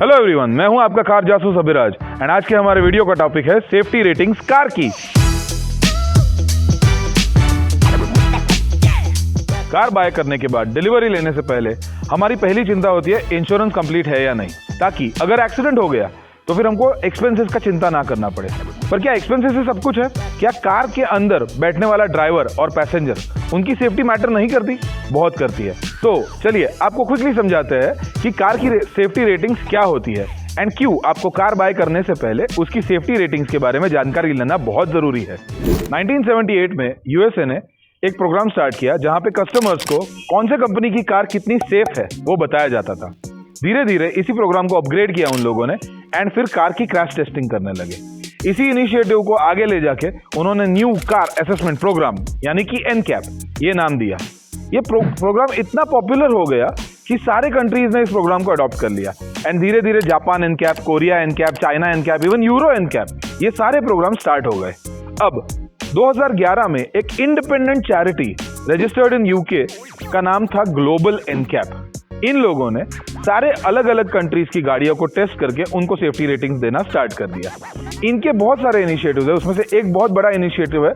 Hello everyone, मैं हूं आपका कार जासूस अभिराज एंड आज के हमारे वीडियो का टॉपिक है सेफ्टी रेटिंग्स कार की। कार बाय करने के बाद डिलीवरी लेने से पहले हमारी पहली चिंता होती है इंश्योरेंस कंप्लीट है या नहीं, ताकि अगर एक्सीडेंट हो गया तो फिर हमको एक्सपेंसेस का चिंता ना करना पड़े। पर क्या एक्सपेंसेस से सब कुछ है? क्या कार के अंदर बैठने वाला ड्राइवर और पैसेंजर, उनकी सेफ्टी मैटर नहीं करती? बहुत करती है। तो चलिए आपको क्विकली समझाते हैं कि कार की सेफ्टी रेटिंग्स क्या होती है एंड क्यों आपको कार बाय करने से पहले उसकी सेफ्टी रेटिंग्स के बारे में जानकारी लेना बहुत जरूरी है। 1978 में यूएसए ने एक प्रोग्राम स्टार्ट किया जहां पे कस्टमर्स को कौन से कंपनी की कार कितनी सेफ है वो बताया जाता था। धीरे धीरे इसी प्रोग्राम को अपग्रेड किया उन लोगों ने एंड फिर कार की क्रैश टेस्टिंग करने लगे। इसी इनिशिएटिव को आगे ले जाके उन्होंने न्यू कार असेसमेंट प्रोग्राम यानी कि एनकैप ये नाम दिया। ये प्रोग्राम इतना पॉपुलर हो गया कि सारे कंट्रीज ने इस प्रोग्राम को अडॉप्ट कर लिया एंड धीरे धीरे Japan NCAP, Korea NCAP, China NCAP, even euro NCAP, ये सारे प्रोग्राम स्टार्ट हो गए। अब 2011 में एक independent charity registered in UK का नाम था ग्लोबल एनकैप। इन लोगों ने सारे अलग अलग कंट्रीज की गाड़ियों को टेस्ट करके उनको सेफ्टी रेटिंग्स देना स्टार्ट कर दिया। इनके बहुत सारे इनिशिएटिव्स है, उसमें से एक बहुत बड़ा इनिशिएटिव है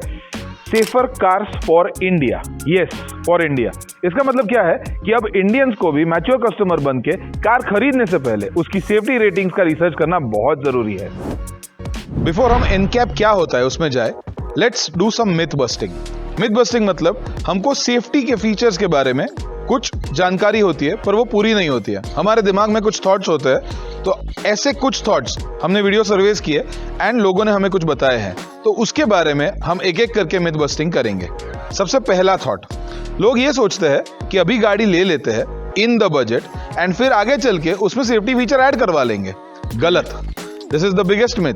safer cars for India. Yes, for India. इसका मतलब क्या है कि अब इंडियंस को भी मैच्योर कस्टमर बन के कार खरीदने से पहले उसकी सेफ्टी रेटिंग्स का रिसर्च करना बहुत जरूरी है। बिफोर हम एनकैप क्या होता है उसमें जाए, let's do some myth busting. Myth busting मतलब हमको सेफ्टी के फीचर्स के बारे में कुछ जानकारी होती है पर वो पूरी नहीं होती है। हमारे दिमाग में कुछ थॉट्स होते हैं, तो ऐसे कुछ थॉट्स हमने वीडियो सर्वेस किए एंड लोगों ने हमें कुछ बताए हैं, तो उसके बारे में हम एक एक करके मिथ बस्टिंग करेंगे। सबसे पहला थॉट, लोग ये सोचते हैं कि अभी गाड़ी ले लेते हैं इन द बजट एंड फिर आगे चल के उसमें सेफ्टी फीचर ऐड करवा लेंगे। गलत। This is the biggest myth.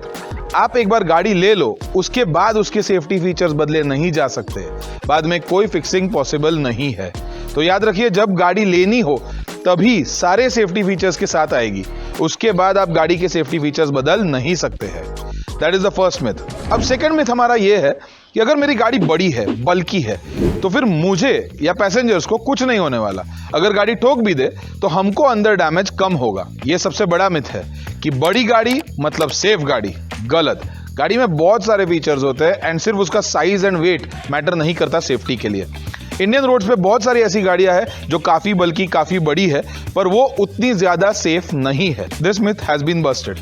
आप एक बार गाड़ी ले लो, उसके बाद उसके सेफ्टी फीचर्स बदले नहीं जा सकते, बाद में कोई फिक्सिंग पॉसिबल नहीं है। तो याद रखिए, जब गाड़ी लेनी हो तभी सारे सेफ्टी फीचर्स के साथ आएगी, उसके बाद आप गाड़ी के सेफ्टी फीचर्स बदल नहीं सकते हैं। That is the first myth. अब सेकंड मिथ हमारा यह है कि अगर मेरी गाड़ी बड़ी है, बल्कि है, तो फिर मुझे या पैसेंजर्स को कुछ नहीं होने वाला। अगर गाड़ी ठोक भी दे तो हमको अंदर डैमेज कम होगा। यह सबसे बड़ा मिथ है कि बड़ी गाड़ी मतलब सेफ गाड़ी। गलत। गाड़ी में बहुत सारे फीचर्स होते हैं एंड सिर्फ उसका साइज एंड वेट मैटर नहीं करता सेफ्टी के लिए। इंडियन रोड्स पे बहुत सारी ऐसी गाड़ियां हैं जो काफी बल्कि काफी बड़ी है पर वो उतनी ज्यादा सेफ नहीं है। This myth has been busted.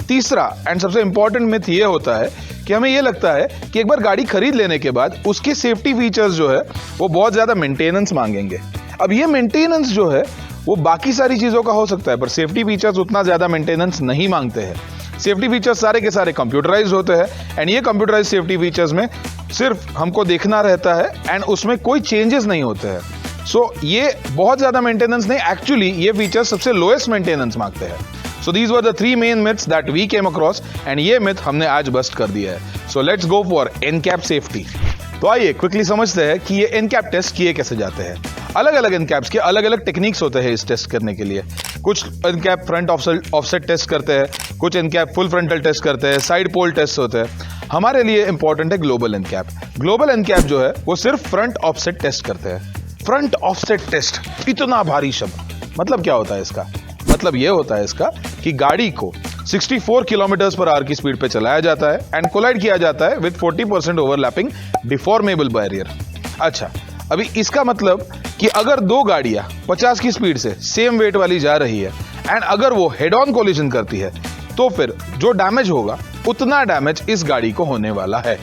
तीसरा एंड सबसे इंपॉर्टेंट मिथ ये होता है कि हमें ये लगता है कि एक बार गाड़ी खरीद लेने के बाद उसके सेफ्टी फीचर्स जो है वो बहुत ज्यादा मेंटेनेंस मांगेंगे। अब ये मेंटेनेंस जो है वो बाकी सारी चीजों का हो सकता है पर सेफ्टी फीचर्स उतना ज्यादा मेंटेनेंस नहीं मांगते हैं। सेफ्टी फीचर्स सारे के सारे कंप्यूटराइज्ड होते हैं एंड ये कंप्यूटराइज्ड सेफ्टी फीचर्स में सिर्फ हमको देखना रहता है एंड उसमें कोई चेंजेस नहीं होते हैं। सो ये बहुत ज्यादा मेंटेनेंस नहीं, एक्चुअली ये फीचर्स सबसे लोएस्ट मेंटेनेंस मांगते हैं। So these were the 3 main myths that we came across and ये मिथ हमने आज बस्ट कर दिया है। So let's go for NCAP safety. तो आइए क्विकली समझते हैं कि ये एनकैप टेस्ट किए कैसे जाते हैं। अलग अलग एनकैप्स के अलग अलग टेक्निक्स होते हैं इस टेस्ट करने के लिए। कुछ एनकैप फ्रंट ऑफसेट टेस्ट करते हैं, कुछ एनकैप फुल फ्रंटल टेस्ट करते हैं, साइड पोल टेस्ट होते हैं। हमारे लिए इंपॉर्टेंट है ग्लोबल एनकैप। ग्लोबल एनकैप जो है वो सिर्फ फ्रंट ऑफसेट टेस्ट करते हैं। फ्रंट ऑफसेट टेस्ट, इतना भारी शब्द, मतलब क्या होता है इसका? मतलब ये होता है इसका कि गाड़ी को 64 किलोमीटर पर आवर की स्पीड पे चलाया जाता है एंड कोलाइड किया जाता है विद 40% ओवरलैपिंग डिफॉर्मेबल बैरियर। अच्छा, अभी इसका मतलब कि अगर दो गाड़ियां 50 की स्पीड से सेम वेट वाली जा रही है एंड अगर वो हेड ऑन कोलिजन करती है तो फिर जो डैमेज होगा उतना डैमेज इस गाड़ी को होने वाला है।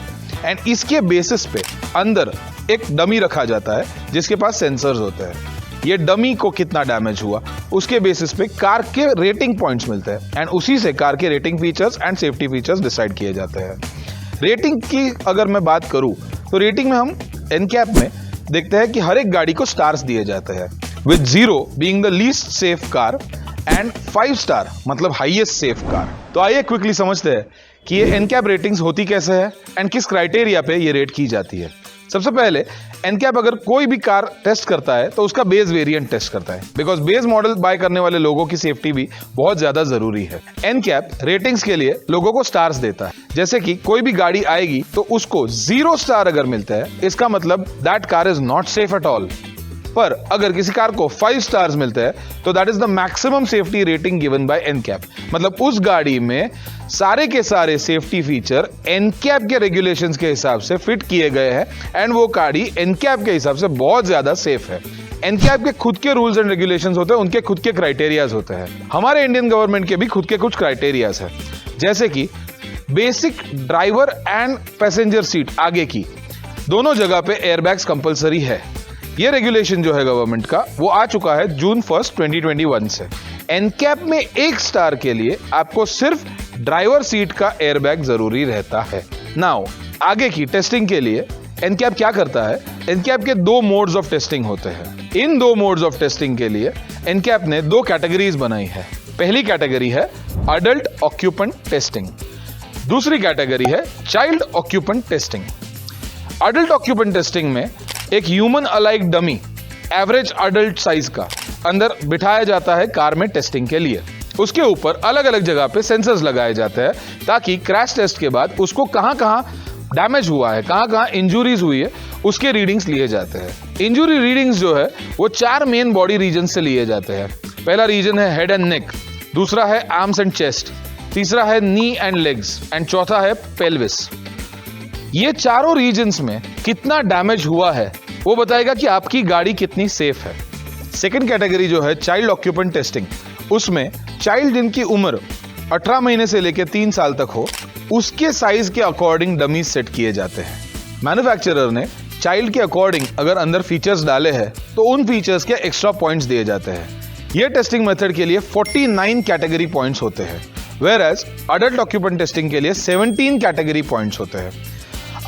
एंड इसके बेसिस पे अंदर एक डमी रखा जाता है जिसके पास सेंसर्स होते हैं। ये डमी को कितना डैमेज हुआ उसके बेसिस पे कार के रेटिंग पॉइंट्स मिलते हैं एंड उसी से कार के rating features and safety features decide किए जाते हैं। रेटिंग की अगर मैं बात करूं तो रेटिंग में हम एनकैप में देखते हैं कि हर एक गाड़ी को स्टार्स दिए जाते हैं, with 0 being the least safe car and 5 star मतलब हाईएस्ट सेफ कार। तो आइए क्विकली समझते हैं कि ये एनकैप रेटिंग्स होती कैसे है एंड किस क्राइटेरिया पे ये रेट की जाती है। सबसे पहले एनकैप अगर कोई भी कार टेस्ट करता है तो उसका बेस वेरिएंट टेस्ट करता है, बिकॉज बेस मॉडल बाय करने वाले लोगों की सेफ्टी भी बहुत ज्यादा जरूरी है। एनकैप रेटिंग्स के लिए लोगों को स्टार्स देता है, जैसे कि कोई भी गाड़ी आएगी तो उसको 0 स्टार अगर मिलता है इसका मतलब that car is not safe at all. पर अगर किसी कार को 5 स्टार्स मिलते हैं तो that is the maximum safety rating given by NCAP. मतलब उस गाड़ी में सारे के सारे सेफ्टी फीचर एनकैप के रेगुलेशंस के हिसाब से फिट किए गए हैं एंड वो गाड़ी एनकैप के हिसाब से बहुत ज्यादा सेफ है। एनकैप के खुद के रूल्स एंड रेगुलेशंस होते हैं, उनके खुद के क्राइटेरियाज होते हैं। हमारे इंडियन गवर्नमेंट के भी खुद के कुछ क्राइटेरियाज है, जैसे कि basic driver and passenger seat आगे की दोनों जगह पे एयरबैग्स कंपलसरी है। ये रेगुलेशन जो है गवर्नमेंट का वो आ चुका है जून 1, 2021 से। एनकैप में 1 स्टार के लिए आपको सिर्फ ड्राइवर सीट का एयरबैग जरूरी रहता है। नाउ आगे की टेस्टिंग के लिए एनकैप क्या करता है, एनकैप के 2 मोड्स ऑफ टेस्टिंग होते हैं। इन 2 मोड्स ऑफ टेस्टिंग के लिए एनकैप ने 2 कैटेगरीज बनाई है। पहली कैटेगरी है अडल्ट ऑक्यूपेंट टेस्टिंग, दूसरी कैटेगरी है child occupant testing. Adult occupant testing में एक human alike dummy average adult size का अंदर बिठाया जाता है कार में टेस्टिंग के लिए। उसके ऊपर अलग अलग जगह पे सेंसर्स लगाए जाते हैं ताकि क्रैश टेस्ट के बाद उसको कहां कहां डैमेज हुआ है, कहां कहां इंजुरीज हुई है, उसके रीडिंग्स लिए जाते हैं। इंजुरी रीडिंग्स जो है वो 4 मेन बॉडी रीजन से लिए जाते हैं। पहला रीजन है हेड एंड नेक, दूसरा है आर्म्स एंड चेस्ट, तीसरा है नी एंड लेग्स एंड चौथा है पेल्विस। ये चारों रीजन्स में कितना डैमेज हुआ है वो बताएगा कि आपकी गाड़ी कितनी सेफ है। सेकंड कैटेगरी जो है चाइल्ड ऑक्यूपेंट टेस्टिंग, उसमें चाइल्ड जिनकी उम्र 18 महीने से लेकर 3 साल तक हो उसके साइज के अकॉर्डिंग डमीज सेट किए जाते हैं। मैन्युफैक्चरर ने चाइल्ड के अकॉर्डिंग अगर अंदर फीचर्स डाले हैं तो उन फीचर्स के एक्स्ट्रा पॉइंट्स दिए जाते हैं। यह टेस्टिंग मेथड के लिए 49 कैटेगरी पॉइंट्स होते हैं, वेयरएज अडल्ट ऑक्यूपेंट टेस्टिंग के लिए 17 कैटेगरी पॉइंट्स होते हैं।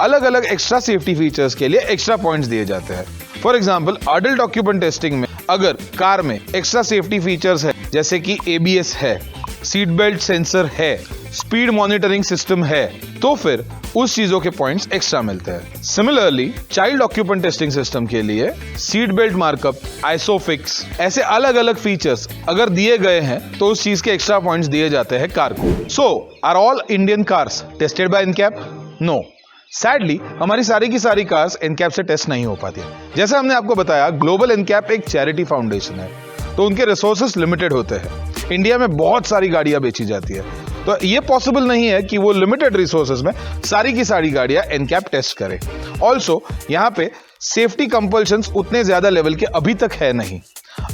अलग अलग एक्स्ट्रा सेफ्टी फीचर्स के लिए एक्स्ट्रा पॉइंट्स दिए जाते हैं। For example adult occupant testing में अगर कार में एक्स्ट्रा सेफ्टी फीचर्स है जैसे कि ABS है, सीट बेल्ट सेंसर है, स्पीड मॉनिटरिंग सिस्टम है, तो फिर उस चीजों के पॉइंट्स एक्स्ट्रा मिलते हैं। Similarly child occupant testing system के लिए सीट बेल्ट मार्कअप, आइसोफिक्स, ऐसे अलग अलग फीचर्स अगर दिए गए हैं तो उस चीज के एक्स्ट्रा पॉइंट्स दिए जाते हैं कार को। So are all Indian cars tested by NCAP? No, sadly हमारी सारी की सारी कार्स एनकैप से टेस्ट नहीं हो पाती। जैसे हमने आपको बताया ग्लोबल एनकैप एक चैरिटी फाउंडेशन है तो उनके रिसोर्सेस लिमिटेड होते हैं। इंडिया में बहुत सारी गाड़ियां बेची जाती है तो ये पॉसिबल नहीं है कि वो लिमिटेड रिसोर्सेस में सारी की सारी गाड़ियां एनकैप टेस्ट करे। ऑल्सो यहाँ पे सेफ्टी कंपल्शंस उतने ज्यादा लेवल के अभी तक है नहीं।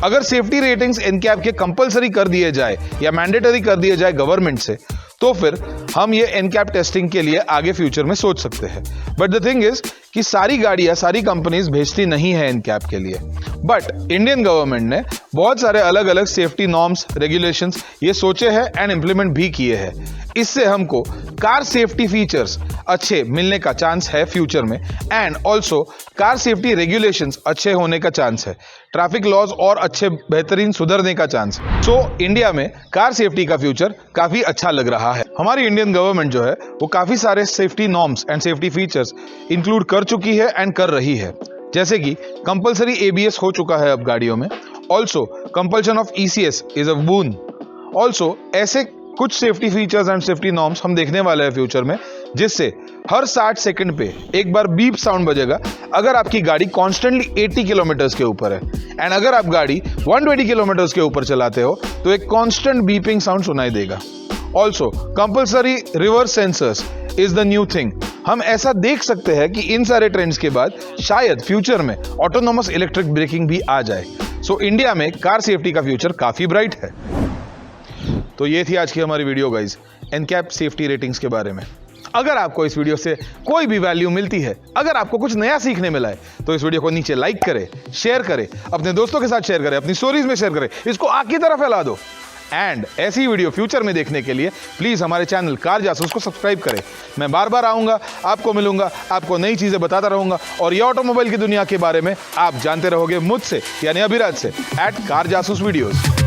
अगर सेफ्टी रेटिंग्स एनकैप के कंपलसरी कर दिए जाए या मैंडेटरी कर दिए जाए गवर्नमेंट से तो फिर हम ये एनकैप टेस्टिंग के लिए आगे फ्यूचर में सोच सकते हैं। बट द थिंग इज कि सारी गाड़ियां सारी कंपनीज भेजती नहीं है एनकैप के लिए। बट इंडियन गवर्नमेंट ने बहुत सारे अलग अलग सेफ्टी नॉर्म्स, रेगुलेशंस ये सोचे हैं एंड इंप्लीमेंट भी किए हैं। इससे हमको कार सेफ्टी फीचर्स अच्छे मिलने का चांस है फ्यूचर में and also car safety regulations अच्छे होने का चांस है, ट्रैफिक लॉज और अच्छे बेहतरीन सुधरने का चांस। सो इंडिया में कार सेफ्टी का फ्यूचर काफी अच्छा लग रहा है। हमारी इंडियन गवर्नमेंट जो है वो काफी सारे safety norms and safety features include कर चुकी है एंड कर रही है, जैसे कि कंपलसरी ABS हो चुका है अब गाड़ियों में। Also compulsion of ECS is a boon. Also ऐसे कुछ safety features and safety norms हम देखने वाले हैं फ्यूचर में, जिससे हर 60 सेकंड पे एक बार बीप साउंड बजेगा अगर आपकी गाड़ी कॉन्स्टेंटली 80 किलोमीटर के ऊपर है एंड अगर आप गाड़ी 120 किलोमीटर के ऊपर चलाते हो तो एक कांस्टेंट बीपिंग साउंड सुनाई देगा। Also compulsory reverse sensors is the new thing. हम ऐसा देख सकते हैं कि इन सारे ट्रेंड्स के बाद शायद फ्यूचर में ऑटोनोमस इलेक्ट्रिक ब्रेकिंग भी आ जाए। सो इंडिया में कार सेफ्टी का फ्यूचर काफी ब्राइट है। तो ये थी आज की हमारी video guys NCAP safety ratings के बारे में। अगर आपको इस वीडियो से कोई भी वैल्यू मिलती है, अगर आपको कुछ नया सीखने मिला है तो इस वीडियो को नीचे लाइक करें, शेयर करें, अपने दोस्तों के साथ शेयर करें, अपनी स्टोरीज में शेयर करें, इसको आग की तरह फैला दो। एंड ऐसी वीडियो फ्यूचर में देखने के लिए प्लीज हमारे चैनल कार जासूस को सब्सक्राइब करें। मैं बार बार आऊंगा, आपको मिलूंगा, आपको नई चीजें बताता रहूंगा और ये ऑटोमोबाइल की दुनिया के बारे में आप जानते रहोगे मुझसे यानी अभिराज से @car jasus videos।